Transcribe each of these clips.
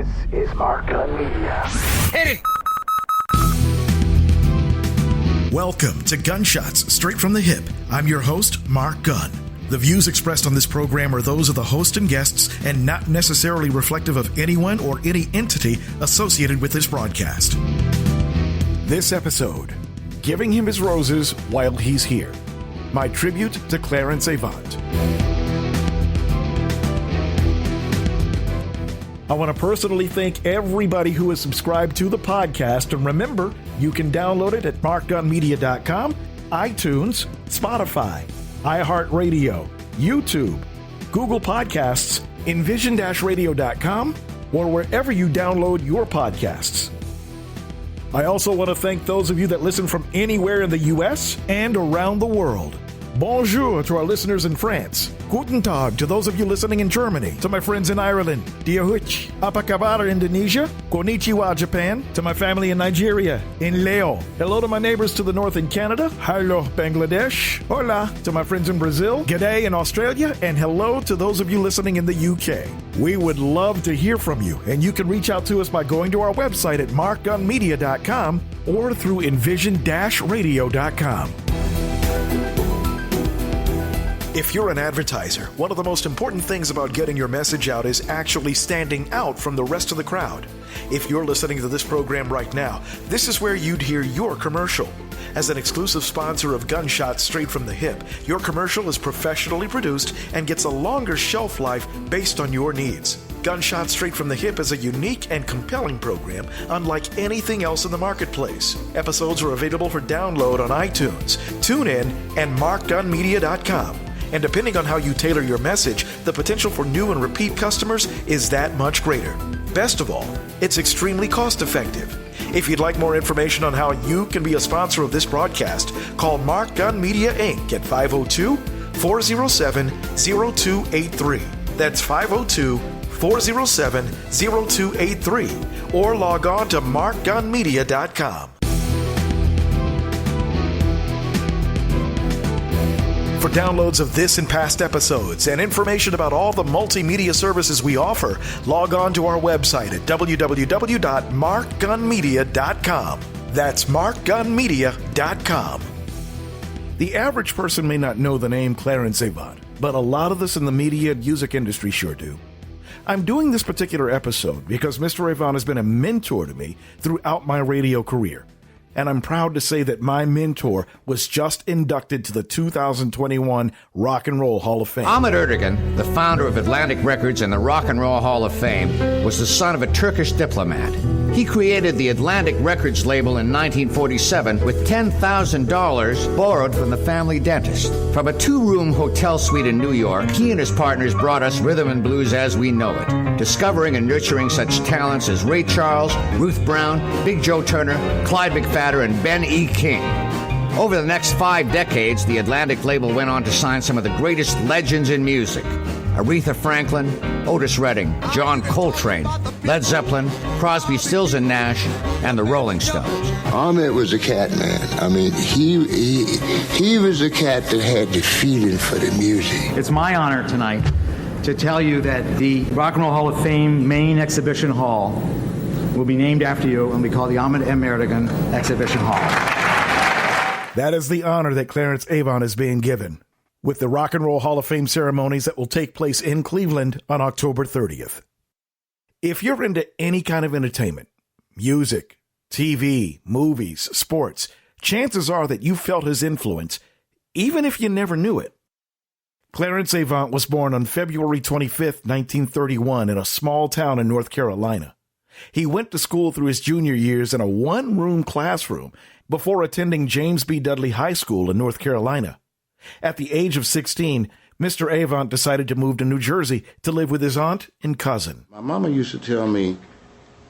This is Mark Gunn Media. Hit it! Welcome to Gunshots Straight from the Hip. I'm your host, Mark Gunn. The views expressed on this program are those of the host and guests and not necessarily reflective of anyone or any entity associated with this broadcast. This episode, Giving Him His Roses While He's Here. My tribute to Clarence Avant. I want to personally thank everybody who has subscribed to the podcast, and remember, you can download it at markgunmedia.com, iTunes, Spotify, iHeartRadio, YouTube, Google Podcasts, envision-radio.com, or wherever you download your podcasts. I also want to thank those of you that listen from anywhere in the U.S. and around the world. Bonjour to our listeners in France. Guten Tag to those of you listening in Germany. To my friends in Ireland. Dia Huch. Apakabar, Indonesia. Konnichiwa, Japan. To my family in Nigeria. In Leo. Hello to my neighbors to the north in Canada. Hello, Bangladesh. Hola to my friends in Brazil. G'day in Australia. And hello to those of you listening in the UK. We would love to hear from you, and you can reach out to us by going to our website at markgunmedia.com or through envision-radio.com. If you're an advertiser, one of the most important things about getting your message out is actually standing out from the rest of the crowd. If you're listening to this program right now, this is where you'd hear your commercial. As an exclusive sponsor of Gunshots Straight from the Hip, your commercial is professionally produced and gets a longer shelf life based on your needs. Gunshots Straight from the Hip is a unique and compelling program unlike anything else in the marketplace. Episodes are available for download on iTunes, TuneIn, and markgunmedia.com. And depending on how you tailor your message, the potential for new and repeat customers is that much greater. Best of all, it's extremely cost-effective. If you'd like more information on how you can be a sponsor of this broadcast, call Mark Gunn Media, Inc. at 502-407-0283. That's 502-407-0283. Or log on to markgunmedia.com. For downloads of this and past episodes and information about all the multimedia services we offer, log on to our website at www.markgunmedia.com. That's markgunmedia.com. The average person may not know the name Clarence Avant, but a lot of us in the media and music industry sure do. I'm doing this particular episode because Mr. Avant has been a mentor to me throughout my radio career. And I'm proud to say that my mentor was just inducted to the 2021 Rock and Roll Hall of Fame. Ahmet Ertegun, the founder of Atlantic Records and the Rock and Roll Hall of Fame, was the son of a Turkish diplomat. He created the Atlantic Records label in 1947 with $10,000 borrowed from the family dentist. From a two-room hotel suite in New York, he and his partners brought us rhythm and blues as we know it, discovering and nurturing such talents as Ray Charles, Ruth Brown, Big Joe Turner, Clyde McFadden, and Ben E. King. Over the next 5 decades, the Atlantic label went on to sign some of the greatest legends in music: Aretha Franklin, Otis Redding, John Coltrane, Led Zeppelin, Crosby, Stills and Nash, and the Rolling Stones. Ahmet was a cat man. I mean, he was a cat that had the feeling for the music. It's my honor tonight to tell you that the Rock and Roll Hall of Fame main exhibition hall will be named after you and be called the Ahmet M. Ertegun Exhibition Hall. That is the honor that Clarence Avant is being given, with the Rock and Roll Hall of Fame ceremonies that will take place in Cleveland on October 30th. If you're into any kind of entertainment, music, TV, movies, sports, chances are that you felt his influence, even if you never knew it. Clarence Avant was born on February 25th, 1931, in a small town in North Carolina. He went to school through his junior years in a one-room classroom before attending James B. Dudley High School in North Carolina. At the age of 16, Mr. Avant decided to move to New Jersey to live with his aunt and cousin. My mama used to tell me,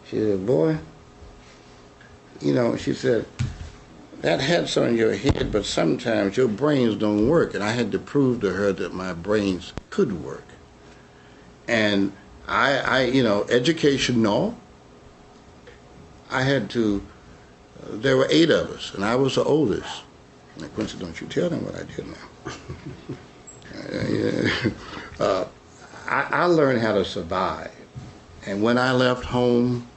she said, boy, she said, that hat's on your head, but sometimes your brains don't work. And I had to prove to her that my brains could work. And I education, no. I had to, there were 8 of us, and I was the oldest. Now, Quincy, don't you tell them what I did now. I learned how to survive. And when I left home,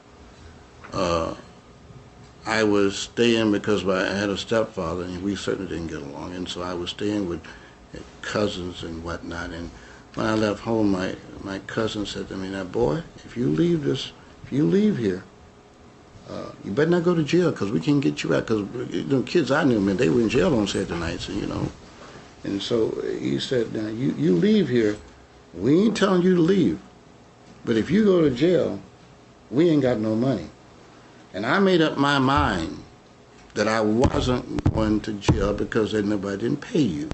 I was staying because I had a stepfather, and we certainly didn't get along, and so I was staying with cousins and whatnot. And when I left home, my cousin said to me, "Now, boy, if you leave here, you better not go to jail because we can't get you out." Because kids I knew, man, they were in jail on Saturday nights, And so he said, "Now you leave here. We ain't telling you to leave, but if you go to jail, we ain't got no money." And I made up my mind that I wasn't going to jail because nobody didn't pay you.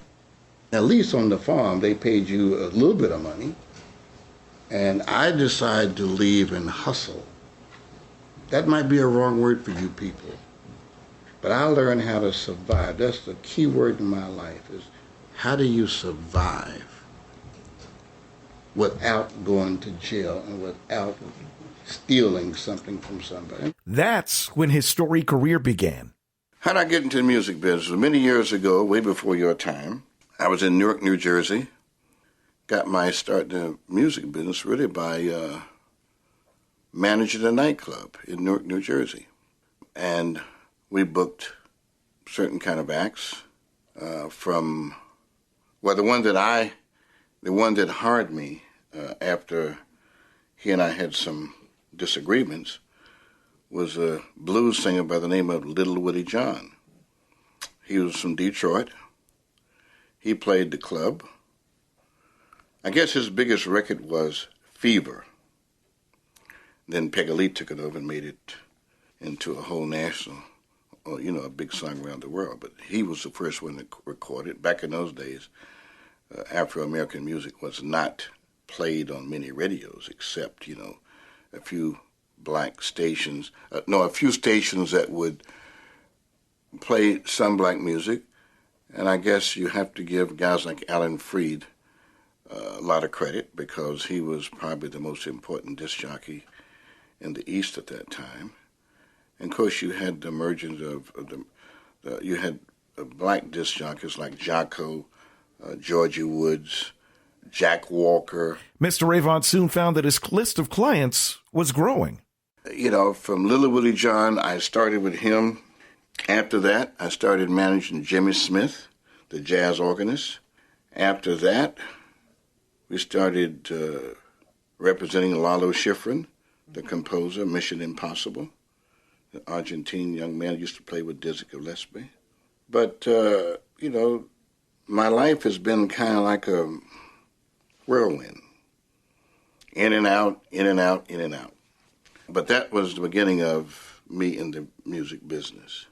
At least on the farm, they paid you a little bit of money. And I decided to leave and hustle. That might be a wrong word for you people, but I learned how to survive. That's the key word in my life, is how do you survive without going to jail and without stealing something from somebody. That's when his storied career began. How did I get into the music business? Many years ago, way before your time, I was in Newark, New Jersey. Got my start in the music business really by managing a nightclub in Newark, New Jersey. And we booked certain kind of acts the one that hired me after he and I had some disagreements was a blues singer by the name of Little Woody John. He was from Detroit. He played the club. I guess his biggest record was Fever. Then Peggy Lee took it over and made it into a whole national, a big song around the world. But he was the first one to record it. Back in those days, Afro-American music was not played on many radios except, a few black stations, a few stations that would play some black music. And I guess you have to give guys like Alan Freed a lot of credit because he was probably the most important disc jockey in the East at that time. And of course you had the emergence you had black disc jockeys like Jocko, Georgie Woods, Jack Walker. Mr. Avant soon found that his list of clients was growing. From Little Willie John, I started with him. After that, I started managing Jimmy Smith, the jazz organist. After that, we started representing Lalo Schifrin, the composer, Mission Impossible, the Argentine young man who used to play with Dizzy Gillespie. But, my life has been kind of like a whirlwind. In and out, in and out, in and out. But that was the beginning of me in the music business.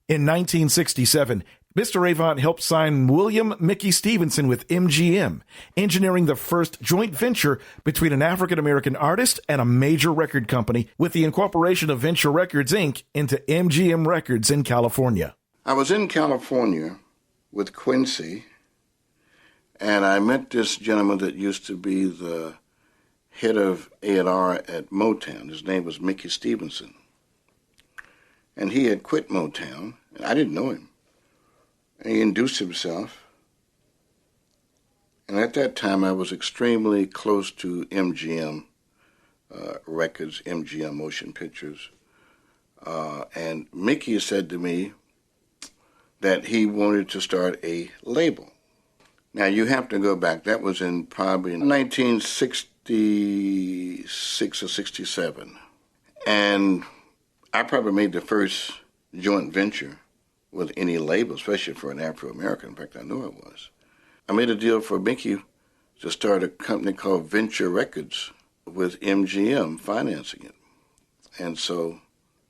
In 1967, Mr. Avant helped sign William Mickey Stevenson with MGM, engineering the first joint venture between an African-American artist and a major record company with the incorporation of Venture Records, Inc. into MGM Records in California. I was in California with Quincy, and I met this gentleman that used to be the head of A&R at Motown. His name was Mickey Stevenson. And he had quit Motown, and I didn't know him. And he introduced himself. And at that time, I was extremely close to MGM Records, MGM Motion Pictures. And Mickey said to me that he wanted to start a label. Now, you have to go back. That was in probably 1966 or 67. And I probably made the first joint venture with any label, especially for an Afro-American. In fact, I know it was. I made a deal for Mickey to start a company called Venture Records with MGM financing it. And so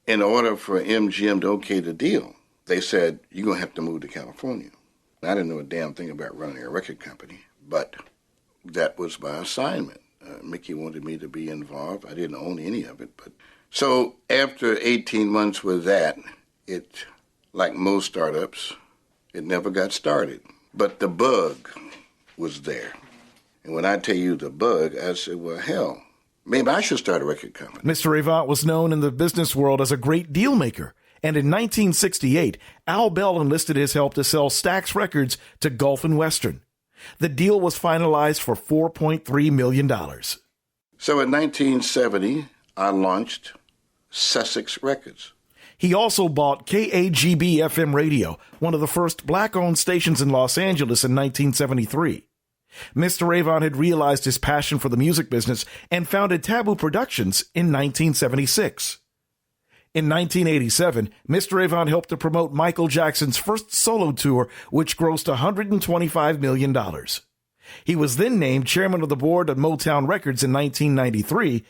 in order for MGM to okay the deal, they said, you're going to have to move to California. I didn't know a damn thing about running a record company, but that was my assignment. Mickey wanted me to be involved. I didn't own any of it. So after 18 months with that, it, like most startups, it never got started. But the bug was there. And when I tell you the bug, I said, well, hell, maybe I should start a record company. Mr. Avant was known in the business world as a great deal maker. And in 1968, Al Bell enlisted his help to sell Stax Records to Gulf and Western. The deal was finalized for $4.3 million. So in 1970, I launched Sussex Records. He also bought KAGB FM radio, one of the first black-owned stations in Los Angeles in 1973. Mr. Avant had realized his passion for the music business and founded Taboo Productions in 1976. In 1987, Mr. Avant helped to promote Michael Jackson's first solo tour, which grossed $125 million. He was then named chairman of the board of Motown Records in 1993,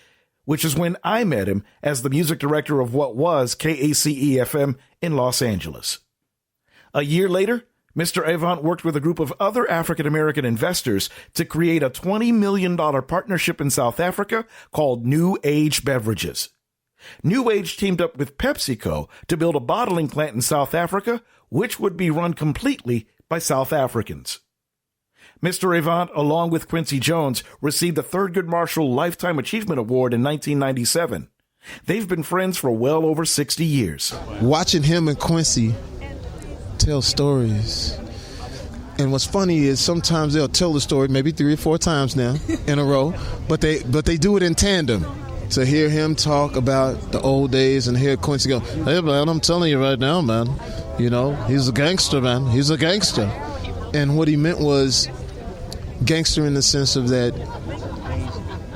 which is when I met him as the music director of what was KACE-FM in Los Angeles. A year later, Mr. Avant worked with a group of other African-American investors to create a $20 million partnership in South Africa called New Age Beverages. New Age teamed up with PepsiCo to build a bottling plant in South Africa, which would be run completely by South Africans. Mr. Avant, along with Quincy Jones, received the Thurgood Marshall Lifetime Achievement Award in 1997. They've been friends for well over 60 years. Watching him and Quincy tell stories. And what's funny is sometimes they'll tell the story maybe 3 or 4 times now in a row, but they do it in tandem. To hear him talk about the old days and hear Quincy go, "Hey man, I'm telling you right now, man, you know, he's a gangster, man. He's a gangster." And what he meant was gangster in the sense of that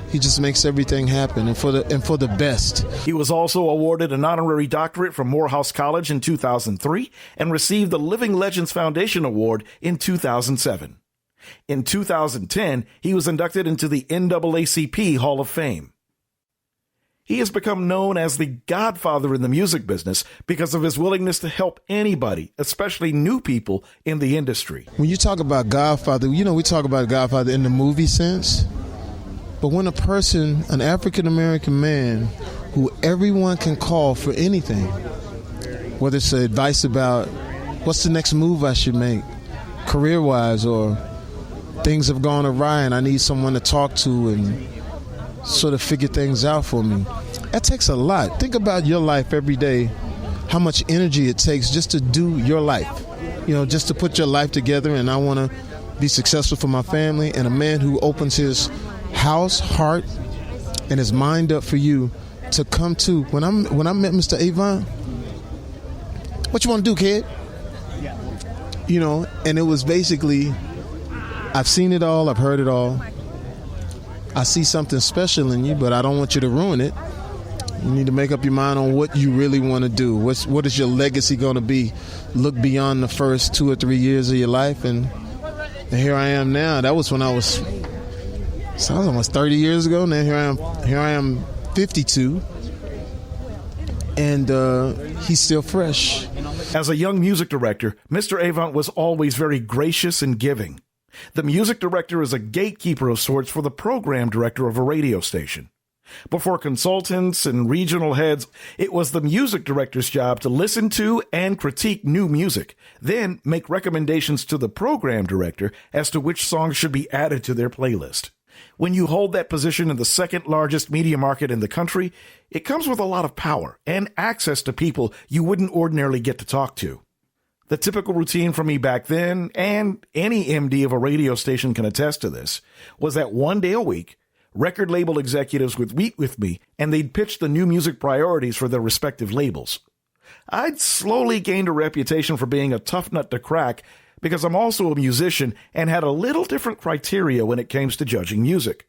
he just makes everything happen and for the best. He was also awarded an honorary doctorate from Morehouse College in 2003 and received the Living Legends Foundation Award in 2007. In 2010, he was inducted into the NAACP Hall of Fame. He has become known as the Godfather in the music business because of his willingness to help anybody, especially new people in the industry. When you talk about Godfather, you know, we talk about Godfather in the movie sense, but when a person, an African-American man who everyone can call for anything, whether it's advice about what's the next move I should make, career-wise, or things have gone awry and I need someone to talk to and sort of figure things out for me. That takes a lot. Think about your life every day, how much energy it takes just to do your life. You know, just to put your life together, and I want to be successful for my family. And a man who opens his house, heart, and his mind up for you to come to. When I met Mr. Avant, what you want to do, kid? You know, and it was basically, I've seen it all, I've heard it all. I see something special in you, but I don't want you to ruin it. You need to make up your mind on what you really want to do. What is your legacy going to be? Look beyond the first 2 or 3 years of your life, and here I am now. That was when I was almost 30 years ago. Now here I am 52, and he's still fresh. As a young music director, Mr. Avant was always very gracious and giving. The music director is a gatekeeper of sorts for the program director of a radio station. Before consultants and regional heads, it was the music director's job to listen to and critique new music, then make recommendations to the program director as to which songs should be added to their playlist. When you hold that position in the second largest media market in the country, it comes with a lot of power and access to people you wouldn't ordinarily get to talk to. The typical routine for me back then, and any MD of a radio station can attest to this, was that one day a week, record label executives would meet with me and they'd pitch the new music priorities for their respective labels. I'd slowly gained a reputation for being a tough nut to crack because I'm also a musician and had a little different criteria when it came to judging music.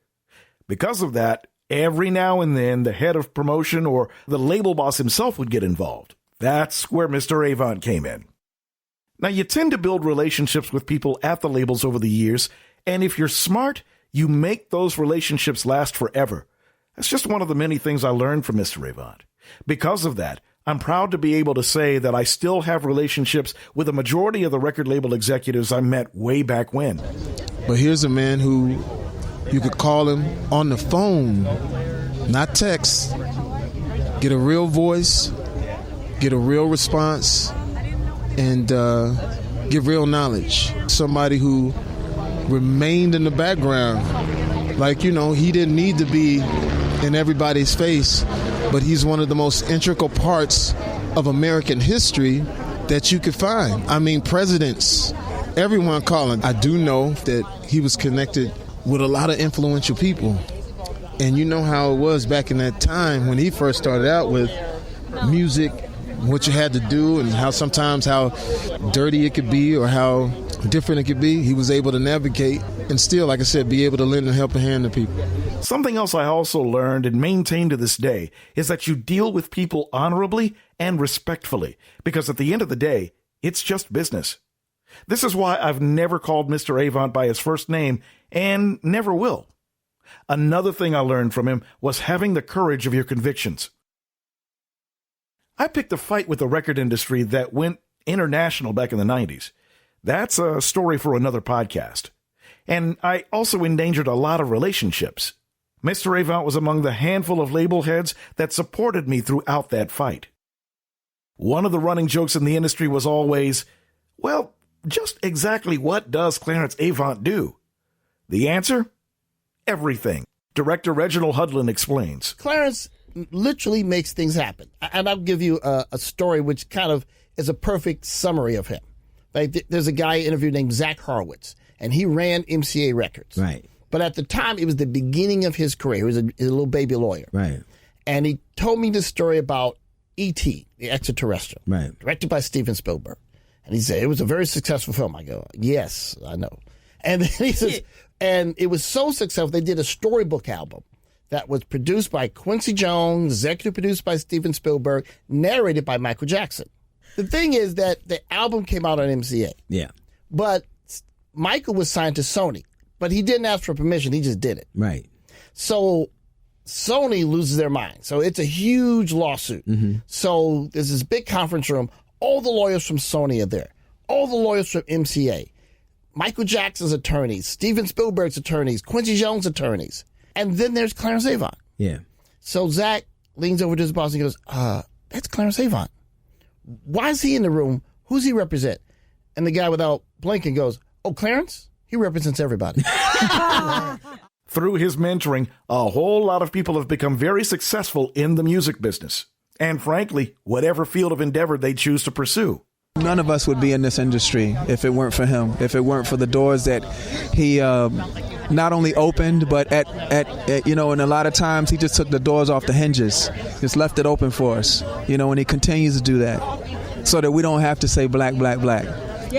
Because of that, every now and then the head of promotion or the label boss himself would get involved. That's where Mr. Avant came in. Now, you tend to build relationships with people at the labels over the years, and if you're smart, you make those relationships last forever. That's just one of the many things I learned from Mr. Avant. Because of that, I'm proud to be able to say that I still have relationships with a majority of the record label executives I met way back when. But here's a man who you could call him on the phone, not text, get a real voice, get a real response, and give real knowledge. Somebody who remained in the background. Like, you know, he didn't need to be in everybody's face, but he's one of the most integral parts of American history that you could find. I mean, presidents, everyone calling. I do know that he was connected with a lot of influential people. And you know how it was back in that time when he first started out with music, what you had to do and how sometimes how dirty it could be or how different it could be. He was able to navigate and still, like I said, be able to lend a helping hand to people. Something else I also learned and maintain to this day is that you deal with people honorably and respectfully, because at the end of the day, it's just business. This is why I've never called Mr. Avant by his first name and never will. Another thing I learned from him was having the courage of your convictions. I picked a fight with the record industry that went international back in the 90s. That's a story for another podcast. And I also endangered a lot of relationships. Mr. Avant was among the handful of label heads that supported me throughout that fight. One of the running jokes in the industry was always, well, just exactly what does Clarence Avant do? The answer? Everything. Director Reginald Hudlin explains. Clarence literally makes things happen. And I'll give you a story which kind of is a perfect summary of him. Like, there's a guy interviewed named Zach Horowitz, and he ran MCA Records. Right. But at the time, it was the beginning of his career. He was a little baby lawyer. Right. And he told me this story about E.T., the extraterrestrial, Right. directed by Steven Spielberg. And he said, it was a very successful film. I go, yes, I know. And then he says, and it was so successful, they did a storybook album that was produced by Quincy Jones, executive produced by Steven Spielberg, narrated by Michael Jackson. The thing is that the album came out on MCA. Yeah. But Michael was signed to Sony, but he didn't ask for permission. He just did it. Right. So Sony loses their mind. So it's a huge lawsuit. Mm-hmm. So there's this big conference room. All the lawyers from Sony are there. All the lawyers from MCA. Michael Jackson's attorneys, Steven Spielberg's attorneys, Quincy Jones' attorneys. And then there's Clarence Avant. Yeah. So Zach leans over to his boss and goes, that's Clarence Avant. Why is he in the room? Who's he represent? And the guy, without blinking, goes, oh, Clarence? He represents everybody. Through his mentoring, a whole lot of people have become very successful in the music business. And frankly, whatever field of endeavor they choose to pursue. None of us would be in this industry if it weren't for him, if it weren't for the doors that he not only opened, but at you know, and a lot of times he just took the doors off the hinges, just left it open for us, you know, and he continues to do that so that we don't have to say black, black, black.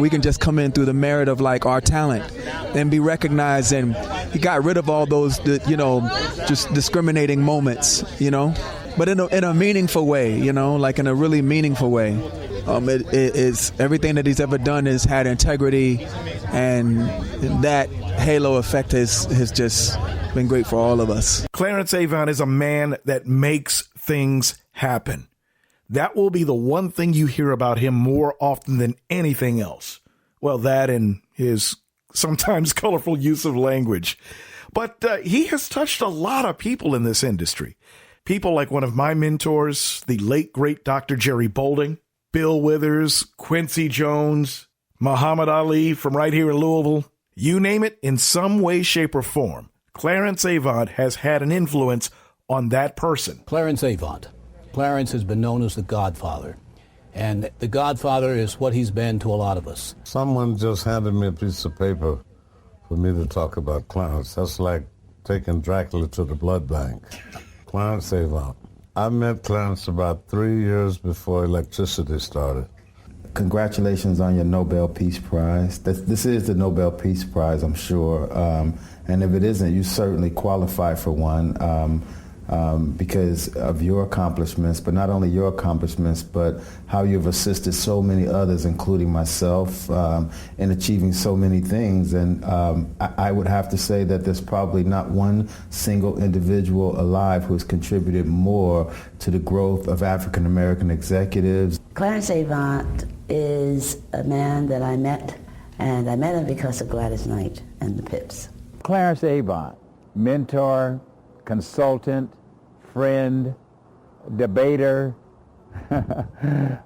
We can just come in through the merit of like our talent and be recognized. And he got rid of all those, you know, just discriminating moments, you know, but in a meaningful way, you know, like in a really meaningful way. It's everything that he's ever done has had integrity, and that halo effect has just been great for all of us. Clarence Avant is a man that makes things happen. That will be the one thing you hear about him more often than anything else. Well, that and his sometimes colorful use of language. But he has touched a lot of people in this industry. People like one of my mentors, the late, great Dr. Jerry Bolding, Bill Withers, Quincy Jones, Muhammad Ali from right here in Louisville. You name it, in some way, shape, or form, Clarence Avant has had an influence on that person. Clarence Avant. Clarence has been known as the Godfather. And the Godfather is what he's been to a lot of us. Someone just handed me a piece of paper for me to talk about Clarence. That's like taking Dracula to the blood bank. Clarence Avant. I met Clarence about 3 years before electricity started. Congratulations on your Nobel Peace Prize. This is the Nobel Peace Prize, I'm sure. And if it isn't, you certainly qualify for one because of your accomplishments, but not only your accomplishments, but how you've assisted so many others, including myself, in achieving so many things. And I would have to say that there's probably not one single individual alive who's contributed more to the growth of African American executives. Clarence Avant is a man that I met, and I met him because of Gladys Knight and the Pips. Clarence Avant, mentor, consultant, friend, debater.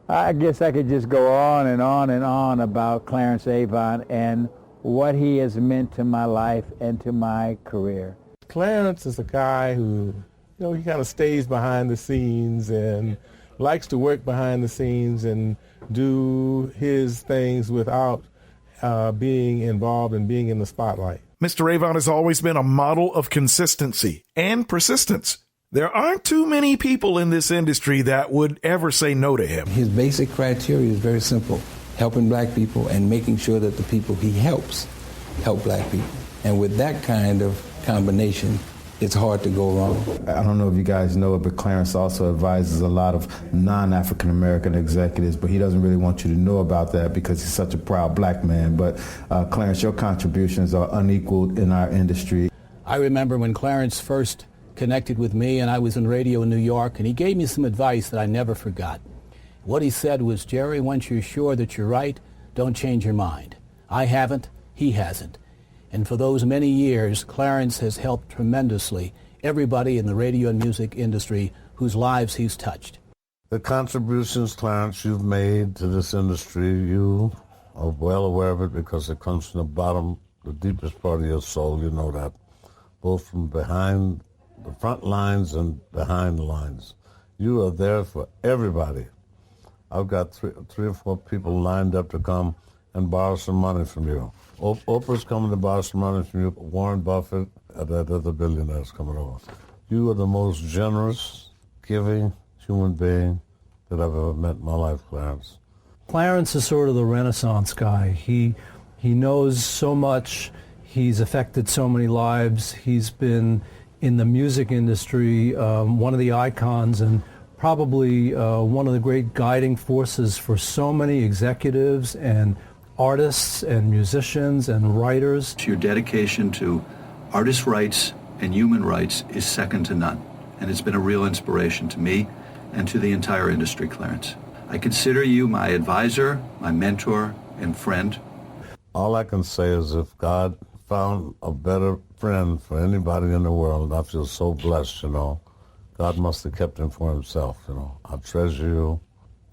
I guess I could just go on and on and on about Clarence Avant and what he has meant to my life and to my career. Clarence is a guy who, you know, he kind of stays behind the scenes and likes to work behind the scenes and do his things without being involved and being in the spotlight. Mr. Avant has always been a model of consistency and persistence. There aren't too many people in this industry that would ever say no to him. His basic criteria is very simple: helping black people and making sure that the people he helps help black people. And with that kind of combination, it's hard to go wrong. I don't know if you guys know it, but Clarence also advises a lot of non-African American executives, but he doesn't really want you to know about that because he's such a proud black man. But Clarence, your contributions are unequaled in our industry. I remember when Clarence first connected with me, and I was in radio in New York, and he gave me some advice that I never forgot. What he said was, Jerry, once you're sure that you're right, don't change your mind. I haven't, he hasn't. And for those many years, Clarence has helped tremendously everybody in the radio and music industry whose lives he's touched. The contributions, Clarence, you've made to this industry, you are well aware of it because it comes from the bottom, the deepest part of your soul, you know that, both from behind the front lines and behind the lines. You are there for everybody. I've got three or four people lined up to come and borrow some money from you. Oprah's coming to borrow some money from you. Warren Buffett and that other billionaire's coming over. You are the most generous, giving human being that I've ever met in my life, Clarence. Clarence is sort of the Renaissance guy. He knows so much. He's affected so many lives. He's been in the music industry, one of the icons and probably one of the great guiding forces for so many executives and artists and musicians and writers. Your dedication to artist rights and human rights is second to none, and it's been a real inspiration to me and to the entire industry, Clarence. I consider you my advisor, my mentor, and friend. All I can say is if God found a better friend for anybody in the world, I feel so blessed, you know. God must have kept him for himself, you know. I treasure you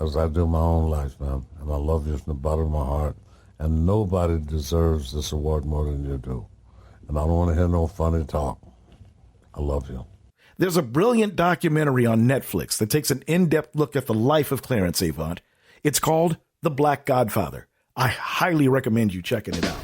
as I do my own life, man, and I love you from the bottom of my heart. And nobody deserves this award more than you do. And I don't want to hear no funny talk. I love you. There's a brilliant documentary on Netflix that takes an in-depth look at the life of Clarence Avant. It's called The Black Godfather. I highly recommend you checking it out.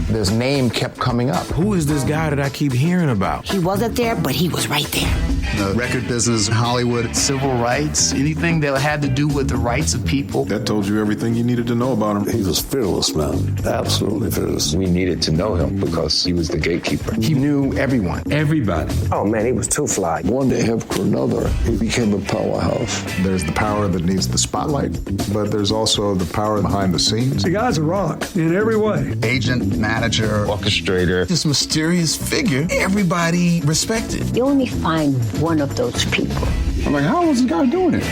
His name kept coming up. Who is this guy that I keep hearing about? He wasn't there, but he was right there. The record business, Hollywood, civil rights, anything that had to do with the rights of people. That told you everything you needed to know about him. He was fearless, man. Absolutely fearless. We needed to know him because he was the gatekeeper. He knew everyone. Everybody. Oh, man, he was too fly. One day after another, he became a powerhouse. There's the power that needs the spotlight, but there's also the power behind the scenes. The guy's a rock in every way. Agent, manager, orchestrator. This mysterious figure everybody respected. You only find one of those people. I'm like, how was this guy doing it?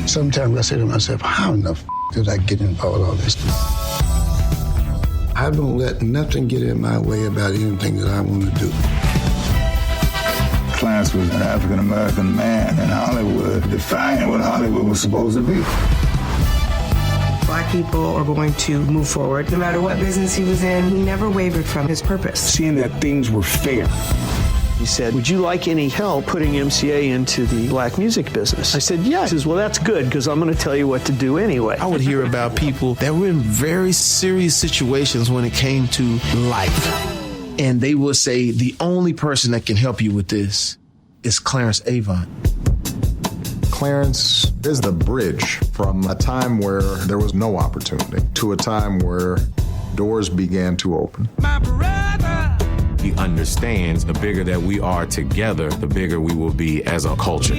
Sometimes I say to myself, how in the did I get involved with all this? I don't let nothing get in my way about anything that I want to do. Clarence was an African-American man in Hollywood, defying what Hollywood was supposed to be. Black people are going to move forward. No matter what business he was in, he never wavered from his purpose. Seeing that things were fair. He said, would you like any help putting MCA into the black music business? I said, yes. He says, well, that's good, because I'm going to tell you what to do anyway. I would hear about people that were in very serious situations when it came to life. And they would say, the only person that can help you with this is Clarence Avant. Clarence is the bridge from a time where there was no opportunity to a time where doors began to open. My brother! He understands the bigger that we are together, the bigger we will be as a culture.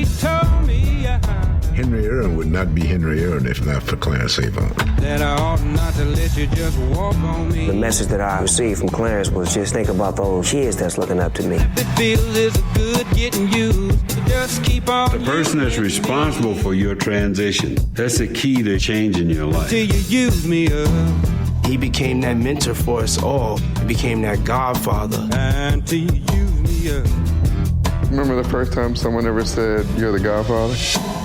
Henry Aaron would not be Henry Aaron if not for Clarence Avant. That I ought not to let you just walk on me. The message that I received from Clarence was just think about those kids that's looking up to me. The feel is good getting used. Just keep on. The person that's responsible for your transition, that's the key to changing your life. Till you use me up. He became that mentor for us all. He became that godfather. Until you use me up. Remember the first time someone ever said, you're the godfather?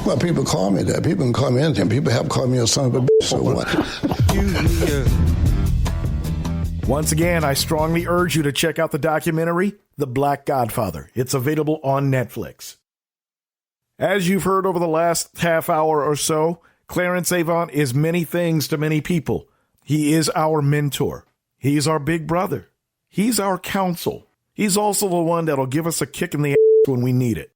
Well, people call me that. People can call me anything. People have called me a son of a bitch, so what? Once again, I strongly urge you to check out the documentary, The Black Godfather. It's available on Netflix. As you've heard over the last half hour or so, Clarence Avant is many things to many people. He is our mentor. He's our big brother. He's our counsel. He's also the one that'll give us a kick in the ass when we need it.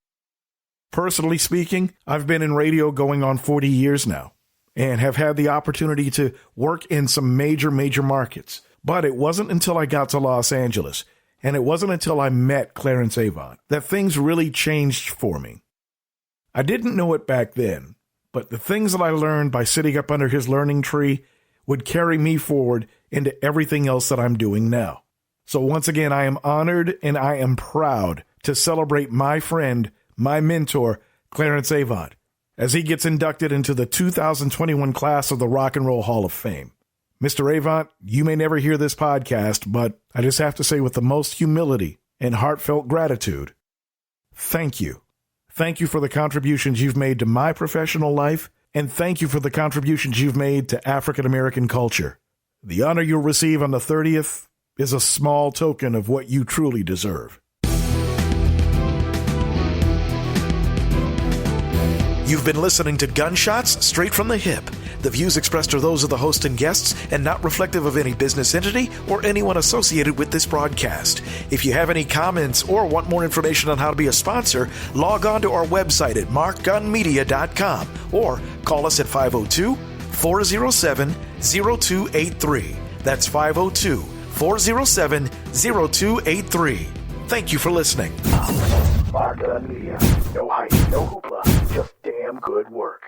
Personally speaking, I've been in radio going on 40 years now and have had the opportunity to work in some major markets. But it wasn't until I got to Los Angeles, and it wasn't until I met Clarence Avant, that things really changed for me. I didn't know it back then, but the things that I learned by sitting up under his learning tree would carry me forward into everything else that I'm doing now. So once again, I am honored and I am proud to celebrate my friend, my mentor, Clarence Avant, as he gets inducted into the 2021 class of the Rock and Roll Hall of Fame. Mr. Avant, you may never hear this podcast, but I just have to say with the most humility and heartfelt gratitude, thank you. Thank you for the contributions you've made to my professional life, and thank you for the contributions you've made to African American culture. The honor you'll receive on the 30th is a small token of what you truly deserve. You've been listening to Gunshots Straight from the Hip. The views expressed are those of the host and guests and not reflective of any business entity or anyone associated with this broadcast. If you have any comments or want more information on how to be a sponsor, log on to our website at markgunmedia.com or call us at 502-407-0283. That's 502-407-0283. Thank you for listening. Mark Gun Media. No hype, no hoopla, just damn good work.